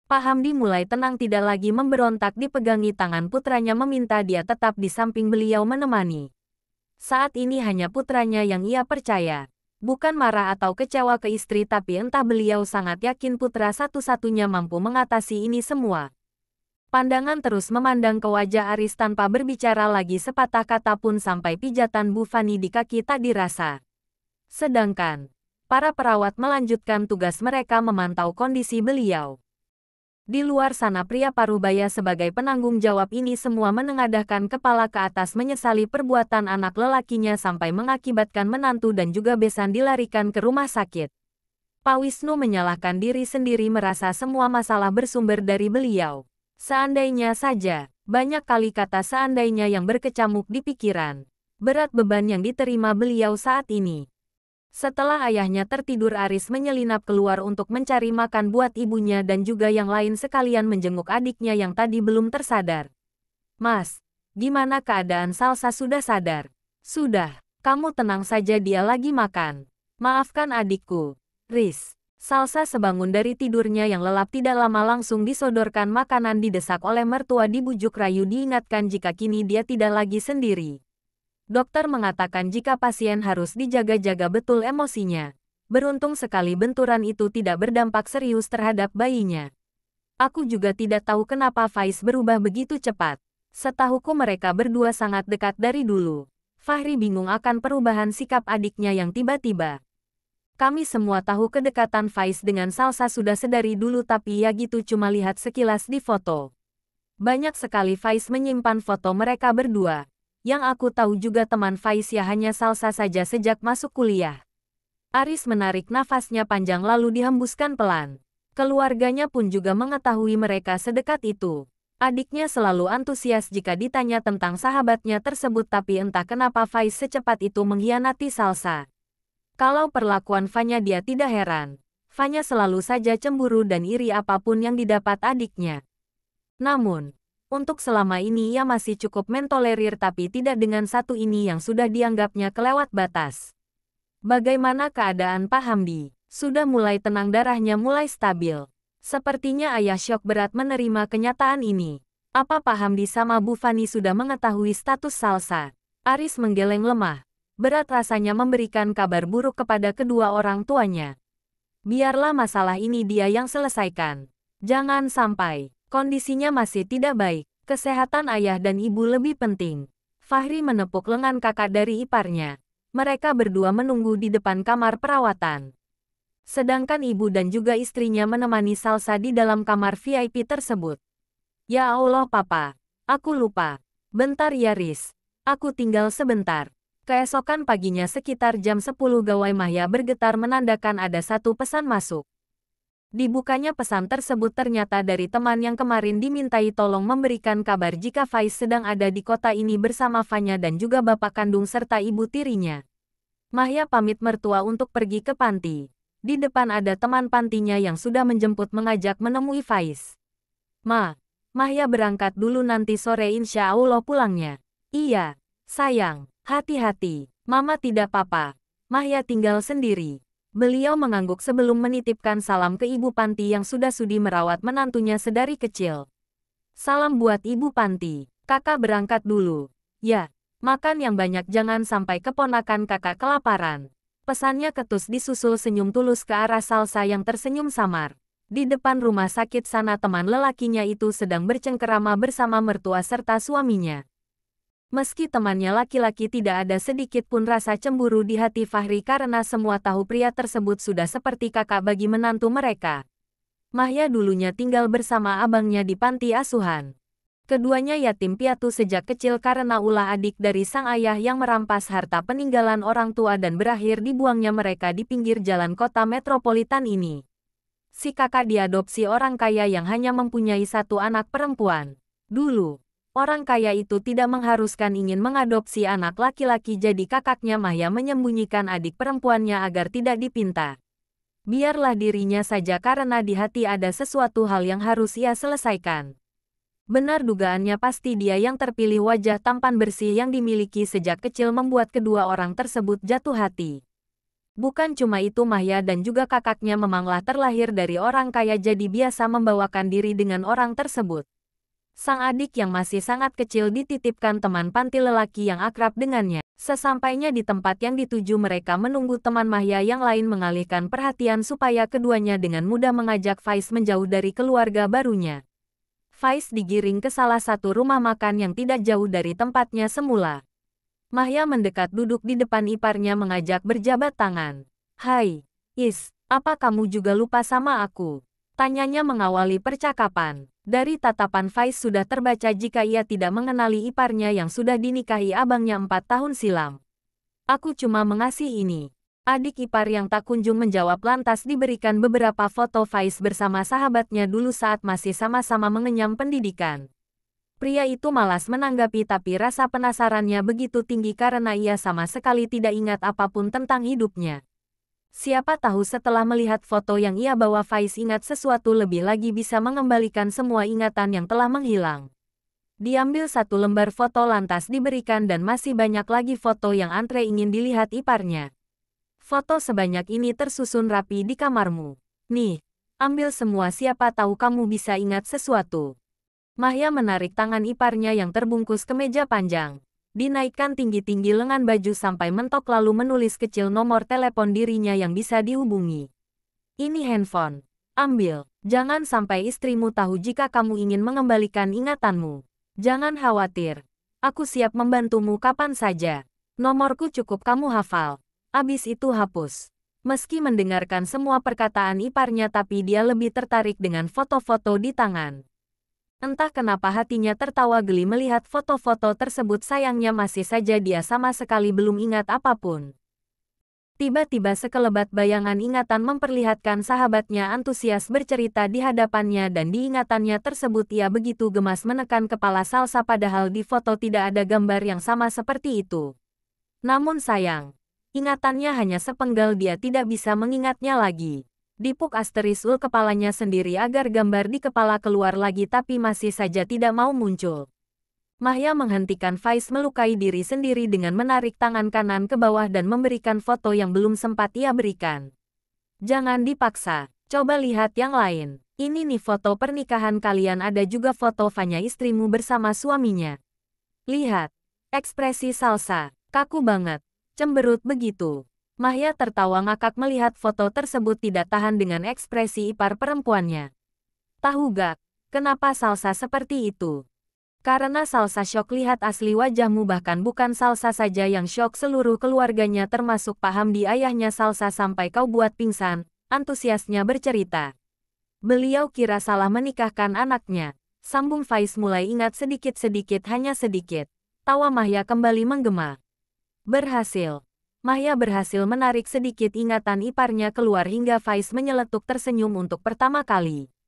Pak Hamdi mulai tenang, tidak lagi memberontak, dipegangi tangan putranya meminta dia tetap di samping beliau menemani. Saat ini hanya putranya yang ia percaya. Bukan marah atau kecewa ke istri, tapi entah beliau sangat yakin putra satu-satunya mampu mengatasi ini semua. Pandangan terus memandang ke wajah Aris tanpa berbicara lagi sepatah kata pun sampai pijatan Bu Fani di kaki tak dirasa. Sedangkan para perawat melanjutkan tugas mereka memantau kondisi beliau. Di luar sana pria Parubaya sebagai penanggung jawab ini semua menengadahkan kepala ke atas menyesali perbuatan anak lelakinya sampai mengakibatkan menantu dan juga besan dilarikan ke rumah sakit. Pak Wisnu menyalahkan diri sendiri, merasa semua masalah bersumber dari beliau. Seandainya saja, banyak kali kata seandainya yang berkecamuk di pikiran. Berat beban yang diterima beliau saat ini. Setelah ayahnya tertidur, Aris menyelinap keluar untuk mencari makan buat ibunya dan juga yang lain, sekalian menjenguk adiknya yang tadi belum tersadar. "Mas, gimana keadaan Salsa, sudah sadar?" "Sudah, kamu tenang saja, dia lagi makan." "Maafkan adikku, Riz." Salsa sebangun dari tidurnya yang lelap tidak lama langsung disodorkan makanan, didesak oleh mertua, dibujuk rayu, diingatkan jika kini dia tidak lagi sendiri. Dokter mengatakan jika pasien harus dijaga-jaga betul emosinya. Beruntung sekali benturan itu tidak berdampak serius terhadap bayinya. Aku juga tidak tahu kenapa Faiz berubah begitu cepat. Setahuku mereka berdua sangat dekat dari dulu. Fahri bingung akan perubahan sikap adiknya yang tiba-tiba. Kami semua tahu kedekatan Faiz dengan Salsa sudah sedari dulu, tapi ya gitu, cuma lihat sekilas di foto. Banyak sekali Faiz menyimpan foto mereka berdua. Yang aku tahu juga teman Faiz ya hanya Salsa saja sejak masuk kuliah. Aris menarik nafasnya panjang lalu dihembuskan pelan. Keluarganya pun juga mengetahui mereka sedekat itu. Adiknya selalu antusias jika ditanya tentang sahabatnya tersebut, tapi entah kenapa Faiz secepat itu mengkhianati Salsa. Kalau perlakuan Fanya dia tidak heran. Fanya selalu saja cemburu dan iri apapun yang didapat adiknya. Namun, untuk selama ini ia masih cukup mentolerir, tapi tidak dengan satu ini yang sudah dianggapnya kelewat batas. Bagaimana keadaan Pak Hamdi? Sudah mulai tenang, darahnya mulai stabil. Sepertinya ayah syok berat menerima kenyataan ini. Apa Pak Hamdi sama Bu Fani sudah mengetahui status Salsa? Aris menggeleng lemah. Berat rasanya memberikan kabar buruk kepada kedua orang tuanya. Biarlah masalah ini dia yang selesaikan. Jangan sampai kondisinya masih tidak baik. Kesehatan ayah dan ibu lebih penting. Fahri menepuk lengan kakak dari iparnya. Mereka berdua menunggu di depan kamar perawatan. Sedangkan ibu dan juga istrinya menemani Salsa di dalam kamar VIP tersebut. Ya Allah Papa, aku lupa. Bentar ya Riz, aku tinggal sebentar. Keesokan paginya sekitar jam 10 gawai Mahya bergetar menandakan ada satu pesan masuk. Dibukanya pesan tersebut ternyata dari teman yang kemarin dimintai tolong memberikan kabar jika Faiz sedang ada di kota ini bersama Fanya dan juga bapak kandung serta ibu tirinya. Mahya pamit mertua untuk pergi ke panti. Di depan ada teman pantinya yang sudah menjemput mengajak menemui Faiz. Mahya berangkat dulu, nanti sore insya Allah pulangnya. Iya, sayang, hati-hati, Mama tidak apa-apa. Mahya tinggal sendiri. Beliau mengangguk sebelum menitipkan salam ke ibu panti yang sudah sudi merawat menantunya sedari kecil. Salam buat ibu panti, kakak berangkat dulu. Ya, makan yang banyak, jangan sampai keponakan kakak kelaparan. Pesannya ketus disusul senyum tulus ke arah Salsa yang tersenyum samar. Di depan rumah sakit sana teman lelakinya itu sedang bercengkerama bersama mertua serta suaminya. Meski temannya laki-laki, tidak ada sedikit pun rasa cemburu di hati Fahri karena semua tahu pria tersebut sudah seperti kakak bagi menantu mereka. Mahya dulunya tinggal bersama abangnya di panti asuhan. Keduanya yatim piatu sejak kecil karena ulah adik dari sang ayah yang merampas harta peninggalan orang tua dan berakhir dibuangnya mereka di pinggir jalan kota metropolitan ini. Si kakak diadopsi orang kaya yang hanya mempunyai satu anak perempuan. Dulu, orang kaya itu tidak mengharuskan ingin mengadopsi anak laki-laki, jadi kakaknya Mahya menyembunyikan adik perempuannya agar tidak dipinta. Biarlah dirinya saja karena di hati ada sesuatu hal yang harus ia selesaikan. Benar dugaannya, pasti dia yang terpilih. Wajah tampan bersih yang dimiliki sejak kecil membuat kedua orang tersebut jatuh hati. Bukan cuma itu, Mahya dan juga kakaknya memanglah terlahir dari orang kaya jadi biasa membawakan diri dengan orang tersebut. Sang adik yang masih sangat kecil dititipkan teman panti lelaki yang akrab dengannya. Sesampainya di tempat yang dituju, mereka menunggu teman Mahya yang lain mengalihkan perhatian supaya keduanya dengan mudah mengajak Faiz menjauh dari keluarga barunya. Faiz digiring ke salah satu rumah makan yang tidak jauh dari tempatnya semula. Mahya mendekat duduk di depan iparnya mengajak berjabat tangan. "Hai, Is, apa kamu juga lupa sama aku?" Tanyanya mengawali percakapan. Dari tatapan Faiz sudah terbaca jika ia tidak mengenali iparnya yang sudah dinikahi abangnya 4 tahun silam. "Aku cuma mengasihi ini." Adik ipar yang tak kunjung menjawab lantas diberikan beberapa foto Faiz bersama sahabatnya dulu saat masih sama-sama mengenyam pendidikan. Pria itu malas menanggapi tapi rasa penasarannya begitu tinggi karena ia sama sekali tidak ingat apapun tentang hidupnya. Siapa tahu setelah melihat foto yang ia bawa Faiz ingat sesuatu lebih lagi bisa mengembalikan semua ingatan yang telah menghilang. Diambil satu lembar foto lantas diberikan dan masih banyak lagi foto yang antre ingin dilihat iparnya. "Foto sebanyak ini tersusun rapi di kamarmu. Nih, ambil semua siapa tahu kamu bisa ingat sesuatu." Mahya menarik tangan iparnya yang terbungkus ke meja panjang. Dinaikkan tinggi-tinggi lengan baju sampai mentok lalu menulis kecil nomor telepon dirinya yang bisa dihubungi. "Ini handphone. Ambil. Jangan sampai istrimu tahu jika kamu ingin mengembalikan ingatanmu. Jangan khawatir. Aku siap membantumu kapan saja. Nomorku cukup kamu hafal. Abis itu hapus." Meski mendengarkan semua perkataan iparnya tapi dia lebih tertarik dengan foto-foto di tangan. Entah kenapa hatinya tertawa geli melihat foto-foto tersebut, sayangnya masih saja dia sama sekali belum ingat apapun. Tiba-tiba sekelebat bayangan ingatan memperlihatkan sahabatnya antusias bercerita di hadapannya dan di ingatannya tersebut ia begitu gemas menekan kepala Salsa padahal di foto tidak ada gambar yang sama seperti itu. Namun sayang, ingatannya hanya sepenggal, dia tidak bisa mengingatnya lagi. Dipuk Asterisul kepalanya sendiri agar gambar di kepala keluar lagi tapi masih saja tidak mau muncul. Mahya menghentikan Faiz melukai diri sendiri dengan menarik tangan kanan ke bawah dan memberikan foto yang belum sempat ia berikan. "Jangan dipaksa, coba lihat yang lain. Ini nih foto pernikahan kalian, ada juga foto Fanya istrimu bersama suaminya. Lihat, ekspresi Salsa, kaku banget, cemberut begitu." Mahya tertawa ngakak melihat foto tersebut, tidak tahan dengan ekspresi ipar perempuannya. "Tahu gak, kenapa Salsa seperti itu? Karena Salsa syok lihat asli wajahmu, bahkan bukan Salsa saja yang syok, seluruh keluarganya termasuk Pak Hamdi ayahnya Salsa sampai kau buat pingsan," antusiasnya bercerita. "Beliau kira salah menikahkan anaknya." Sambung Faiz mulai ingat sedikit-sedikit, hanya sedikit. Tawa Mahya kembali menggema. Berhasil. Mahya berhasil menarik sedikit ingatan iparnya keluar hingga Faiz menyeletuk tersenyum untuk pertama kali.